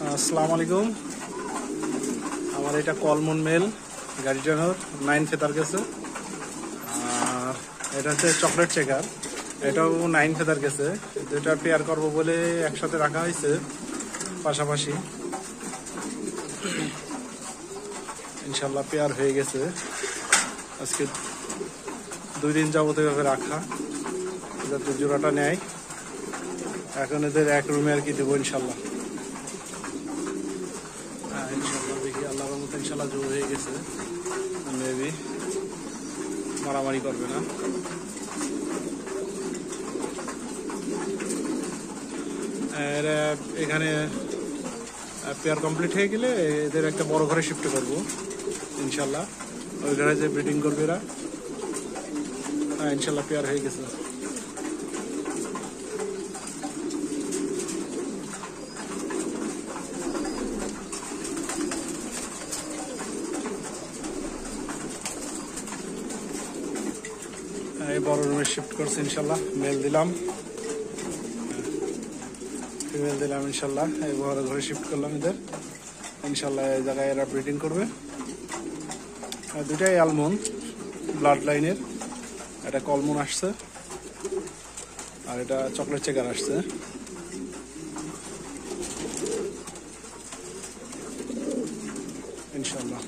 আসসালামু আলাইকুম। আমার এটা কলমন মেল গাড়িটার 9 ফেদার গেছে। আর এটা হচ্ছে চকলেট চেকার, এটাও 9 ফেদার গেছে। দুইটা পেয়ার করব বলে একসাথে রাখা হয়েছে পাশাপাশি। ইনশাল্লাহ পেয়ার হয়ে গেছে। আজকে 2 দিন যাবত এভাবে রাখা, যাতে জোড়াটা নেয়। এখন এদের এক রুমে আর কি দেবো ইনশাল্লাহ। ইনশাল্লাহ দেখি আল্লাহর মতো ইনশাল্লাহ জোর হয়ে গেছে। মেবি মারামারি করবে না। এখানে পেয়ার কমপ্লিট হয়ে গেলে এদের একটা বড় ঘরে শিফট করবো ইনশাল্লাহ। ওই ঘরে যে ব্রিডিং করবে এরা। ইনশাল্লাহ পেয়ার হয়ে গেছে। এই বড় রুমে শিফট করছে ইনশাল্লাহ। মেল দিলাম, ফিমেল দিলাম ইনশাল্লাহ। এই বড় ঘরে শিফট করলাম এদের ইনশাল্লাহ। এই জায়গায় এরা ব্রিডিং করবে। দুটাই অ্যালমন্ড ব্লাড লাইনের। এটা কলমন আসছে আর এটা চকলেট চেকার আসছে। ইনশাল্লাহ